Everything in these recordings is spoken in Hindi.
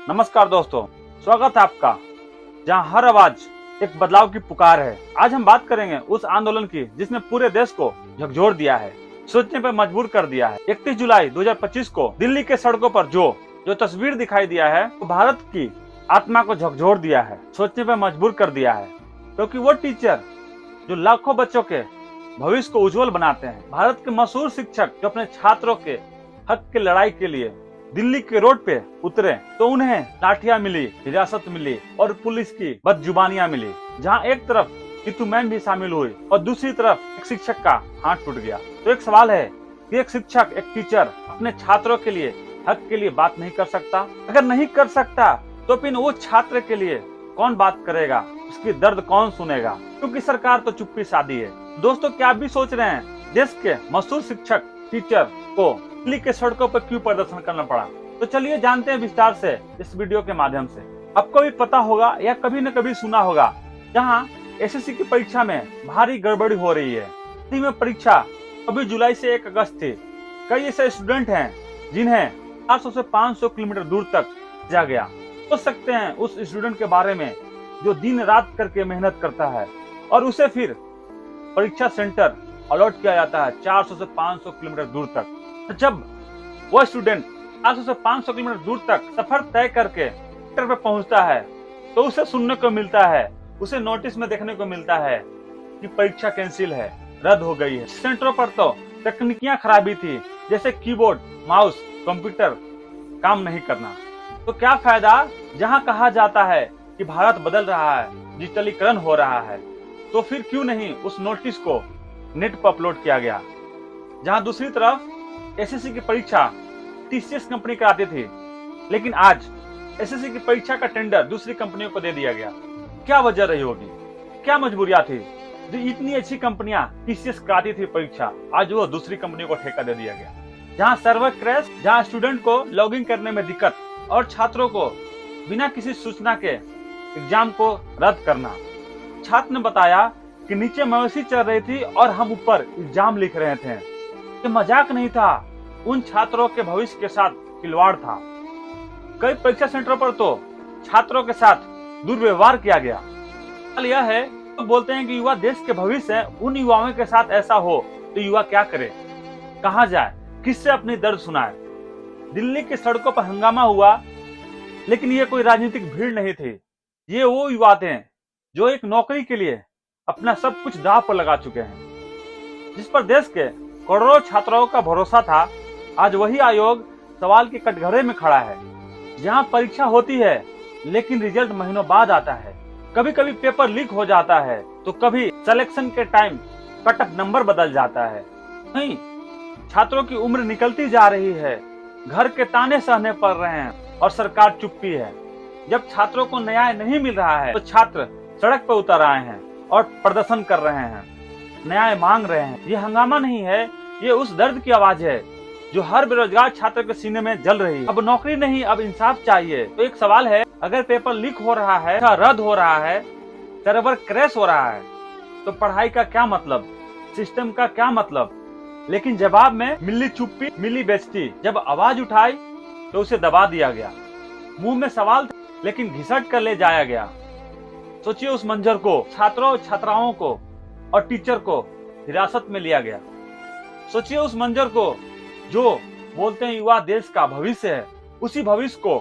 नमस्कार दोस्तों, स्वागत है आपका जहां हर आवाज एक बदलाव की पुकार है। आज हम बात करेंगे उस आंदोलन की जिसने पूरे देश को झकझोर दिया है, सोचने पर मजबूर कर दिया है। 31 जुलाई 2025 को दिल्ली के सड़कों पर जो तस्वीर दिखाई दिया है वो भारत की आत्मा को झकझोर दिया है, सोचने पर मजबूर कर दिया है। क्योंकि वो टीचर जो लाखों बच्चों के भविष्य को उज्जवल बनाते हैं, भारत के मशहूर शिक्षक जो अपने छात्रों के हक की लड़ाई के लिए दिल्ली के रोड पे उतरे तो उन्हें लाठियां मिली, हिरासत मिली और पुलिस की बदजुबानियां मिली। जहां एक तरफ नीतू मैम भी शामिल हुई और दूसरी तरफ एक शिक्षक का हाथ टूट गया। तो एक सवाल है कि एक शिक्षक, एक टीचर अपने छात्रों के लिए, हक के लिए बात नहीं कर सकता? अगर नहीं कर सकता तो फिर वो छात्र के लिए कौन बात करेगा, उसकी दर्द कौन सुनेगा? क्योंकि सरकार तो चुप्पी साधी है। दोस्तों, क्या आप भी सोच रहे हैं देश के मशहूर शिक्षक, टीचर को दिल्ली के सड़कों पर क्यों प्रदर्शन करना पड़ा? तो चलिए जानते हैं विस्तार से इस वीडियो के माध्यम से। आपको भी पता होगा या कभी न कभी सुना होगा, जहां एसएससी की परीक्षा में भारी गड़बड़ी हो रही है। में परीक्षा अभी जुलाई से 1 अगस्त थी। कई ऐसे स्टूडेंट हैं जिन्हें 400 से 500 किलोमीटर दूर तक जा गया। सोच सकते हैं उस स्टूडेंट के बारे में जो दिन रात करके मेहनत करता है और उसे फिर परीक्षा सेंटर अलॉट किया जाता है 400 से 500 किलोमीटर दूर तक। तो जब वह स्टूडेंट 400 से 500 किलोमीटर दूर तक सफर तय करके सेंटर पे पहुंचता है तो उसे सुनने को मिलता है, उसे नोटिस में देखने को मिलता है कि परीक्षा कैंसिल है, रद्द हो गई है। सेंटरों पर तो तकनीकियां खराबी थी, जैसे कीबोर्ड, माउस, कंप्यूटर काम नहीं करना। तो क्या फायदा जहां कहा जाता है कि भारत बदल रहा है, डिजिटलीकरण हो रहा है, तो फिर क्यों नहीं उस नोटिस को नेट पर अपलोड किया गया? जहां दूसरी तरफ एसएससी की परीक्षा टीसीएस कंपनी कराती थी, लेकिन आज एसएससी की परीक्षा का टेंडर दूसरी कंपनियों को दे दिया गया। क्या वजह रही होगी? क्या मजबूरियां थी जो इतनी अच्छी कंपनियां टीसीएस कराती थी परीक्षा, आज वो दूसरी कंपनियों को ठेका दे दिया गया? जहां सर्वर क्रैश, जहां स्टूडेंट को लॉगिन करने में दिक्कत और छात्रों को बिना किसी सूचना के एग्जाम को रद्द करना। छात्र ने बताया कि नीचे मवेशी चल रही थी और हम ऊपर एग्जाम लिख रहे थे। ये मजाक नहीं था, उन छात्रों के भविष्य के साथ खिलवाड़ था। कई परीक्षा सेंटरों पर तो छात्रों के साथ दुर्व्यवहार किया गया। सवाल यह है, तो बोलते हैं कि युवा देश के भविष्य है, उन युवाओं के साथ ऐसा हो तो युवा क्या करे, कहां जाए, किससे अपनी दर्द सुनाए? दिल्ली की सड़कों पर हंगामा हुआ, लेकिन ये कोई राजनीतिक भीड़ नहीं थी। ये वो युवा थे जो एक नौकरी के लिए अपना सब कुछ दांव पर लगा चुके हैं, जिस पर देश के करोड़ों छात्राओं का भरोसा था। आज वही आयोग सवाल के कटघरे में खड़ा है। जहां परीक्षा होती है लेकिन रिजल्ट महीनों बाद आता है, कभी कभी पेपर लीक हो जाता है, तो कभी सिलेक्शन के टाइम कट ऑफ नंबर बदल जाता है। नहीं, छात्रों की उम्र निकलती जा रही है, घर के ताने सहने पड़ रहे हैं और सरकार चुप्पी है। जब छात्रों को न्याय नहीं मिल रहा है तो छात्र सड़क पर उतर आए हैं और प्रदर्शन कर रहे हैं, न्याय मांग रहे हैं। ये हंगामा नहीं है, ये उस दर्द की आवाज है जो हर बेरोजगार छात्र के सीने में जल रही है। अब नौकरी नहीं, अब इंसाफ चाहिए। तो एक सवाल है, अगर पेपर लीक हो रहा है, रद्द हो रहा है, सर्वर क्रैश हो रहा है, तो पढ़ाई का क्या मतलब, सिस्टम का क्या मतलब? लेकिन जवाब में मिली चुप्पी, मिली बेइज्जती। जब आवाज उठाई तो उसे दबा दिया गया। मुंह में सवाल लेकिन घिसट कर ले जाया गया। सोचिए उस मंजर को, छात्रों, छात्राओं को और टीचर को हिरासत में लिया गया। सोचिए उस मंजर को जो बोलते हैं युवा देश का भविष्य है, उसी भविष्य को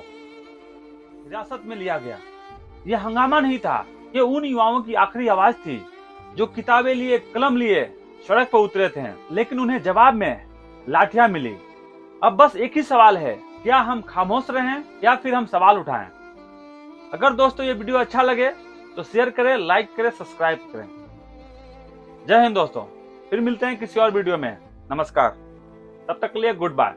हिरासत में लिया गया। यह हंगामा नहीं था, ये उन युवाओं की आखिरी आवाज थी जो किताबें लिए, कलम लिए सड़क पर उतरे थे, लेकिन उन्हें जवाब में लाठियां मिली। अब बस एक ही सवाल है, क्या हम खामोश रहें या फिर हम सवाल उठाएं? अगर दोस्तों ये वीडियो अच्छा लगे तो शेयर करें, लाइक करें, सब्सक्राइब करें। जय हिंद दोस्तों, फिर मिलते हैं किसी और वीडियो में। नमस्कार, तब तक के लिए गुड बाय।